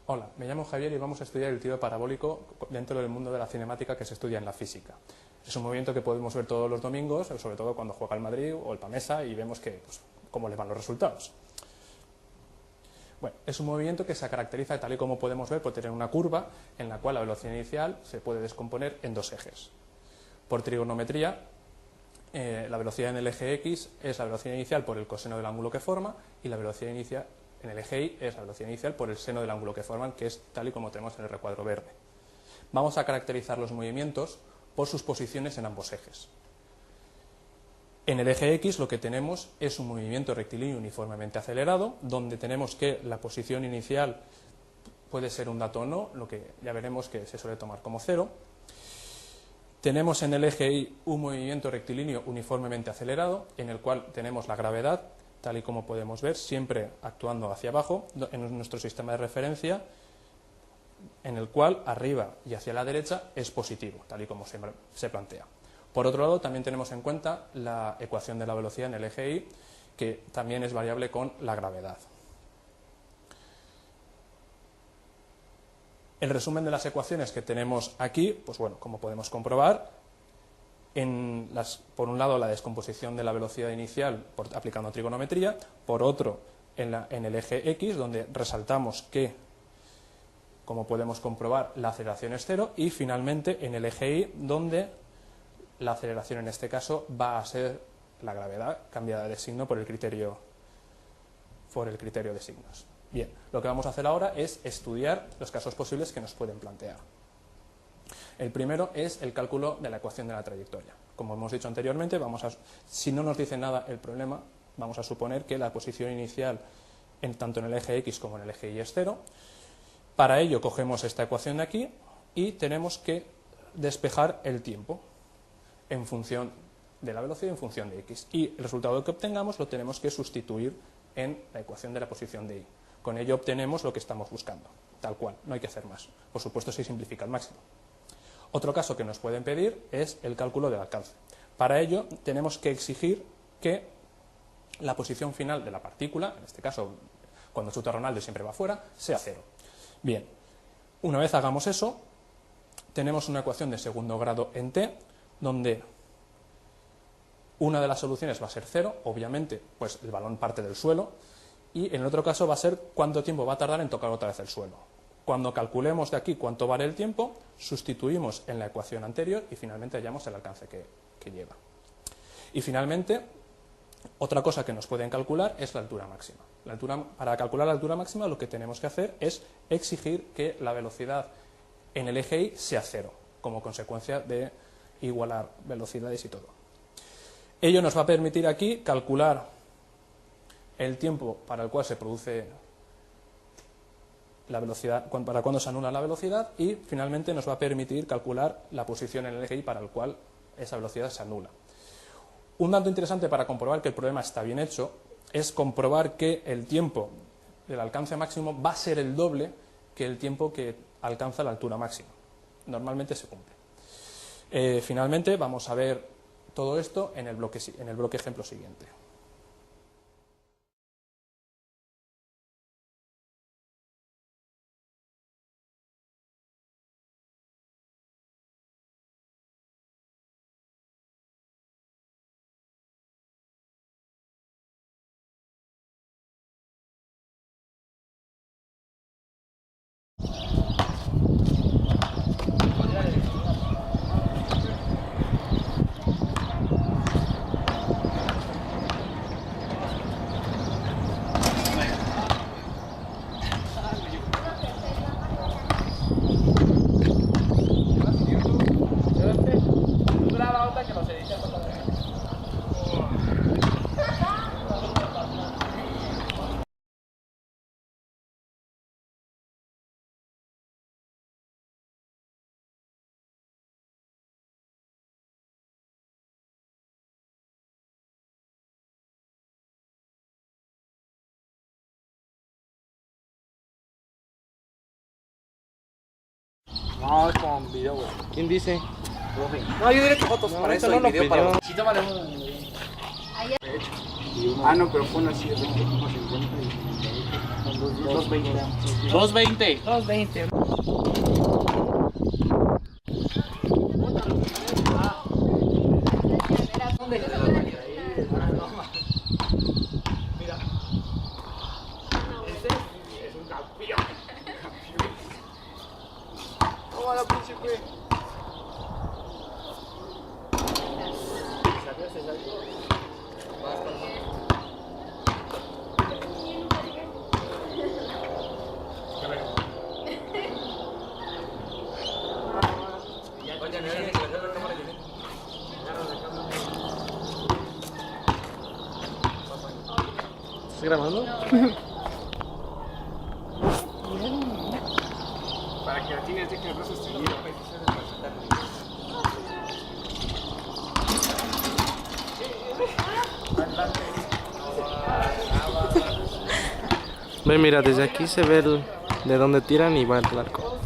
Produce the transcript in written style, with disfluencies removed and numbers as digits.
Hola, me llamo Javier y vamos a estudiar el tiro parabólico dentro del mundo de la cinemática que se estudia en la física. Es un movimiento que podemos ver todos los domingos, sobre todo cuando juega el Madrid o el Pamesa y vemos cómo le van los resultados. Bueno, es un movimiento que se caracteriza, tal y como podemos ver, por tener una curva en la cual la velocidad inicial se puede descomponer en dos ejes. Por trigonometría, la velocidad en el eje X es la velocidad inicial por el coseno del ángulo que forma y la velocidad inicial en el eje Y es la velocidad inicial por el seno del ángulo que forman, que es tal y como tenemos en el recuadro verde. Vamos a caracterizar los movimientos por sus posiciones en ambos ejes. En el eje X lo que tenemos es un movimiento rectilíneo uniformemente acelerado, donde tenemos que la posición inicial puede ser un dato o no, lo que ya veremos que se suele tomar como cero. Tenemos en el eje Y un movimiento rectilíneo uniformemente acelerado, en el cual tenemos la gravedad, tal y como podemos ver, siempre actuando hacia abajo, en nuestro sistema de referencia, en el cual arriba y hacia la derecha es positivo, tal y como se plantea. Por otro lado, también tenemos en cuenta la ecuación de la velocidad en el eje Y, que también es variable con la gravedad. El resumen de las ecuaciones que tenemos aquí, pues bueno, como podemos comprobar, por un lado la descomposición de la velocidad inicial aplicando trigonometría, por otro en el eje X, donde resaltamos que, como podemos comprobar, la aceleración es cero, y finalmente en el eje Y, donde la aceleración en este caso va a ser la gravedad cambiada de signo por el criterio de signos. Bien, lo que vamos a hacer ahora es estudiar los casos posibles que nos pueden plantear. El primero es el cálculo de la ecuación de la trayectoria. Como hemos dicho anteriormente, si no nos dice nada el problema, vamos a suponer que la posición inicial tanto en el eje X como en el eje Y es cero. Para ello cogemos esta ecuación de aquí y tenemos que despejar el tiempo en función de la velocidad en función de X. Y el resultado que obtengamos lo tenemos que sustituir en la ecuación de la posición de Y. Con ello obtenemos lo que estamos buscando, tal cual, no hay que hacer más. Por supuesto, se simplifica al máximo. Otro caso que nos pueden pedir es el cálculo del alcance. Para ello tenemos que exigir que la posición final de la partícula, en este caso cuando chuta Ronaldo siempre va fuera, sea cero. Bien, una vez hagamos eso, tenemos una ecuación de segundo grado en t, donde una de las soluciones va a ser cero, obviamente, pues el balón parte del suelo, y en el otro caso va a ser cuánto tiempo va a tardar en tocar otra vez el suelo. Cuando calculemos de aquí cuánto vale el tiempo, sustituimos en la ecuación anterior y finalmente hallamos el alcance que lleva. Y finalmente, otra cosa que nos pueden calcular es la altura máxima. Para calcular la altura máxima lo que tenemos que hacer es exigir que la velocidad en el eje Y sea cero, como consecuencia de igualar velocidades y todo. Ello nos va a permitir aquí calcular el tiempo para el cual se produce la velocidad, para cuando se anula la velocidad, y finalmente nos va a permitir calcular la posición en el eje Y para el cual esa velocidad se anula. Un dato interesante para comprobar que el problema está bien hecho es comprobar que el tiempo del alcance máximo va a ser el doble que el tiempo que alcanza la altura máxima. Normalmente se cumple. Finalmente vamos a ver todo esto en el bloque ejemplo siguiente. No, es como un video, güey. ¿Quién dice? Profe. No, yo diré que fotos No, para eso eso, no el lo video pidió. para... Sí, tómale uno. Ah, no, pero pon así, de 20 como 50 y 220. 220. ¿Estás grabando? Para que la tienes de que el brazo esté libre. Ve, mira, desde aquí se ve de dónde tiran y va el arco.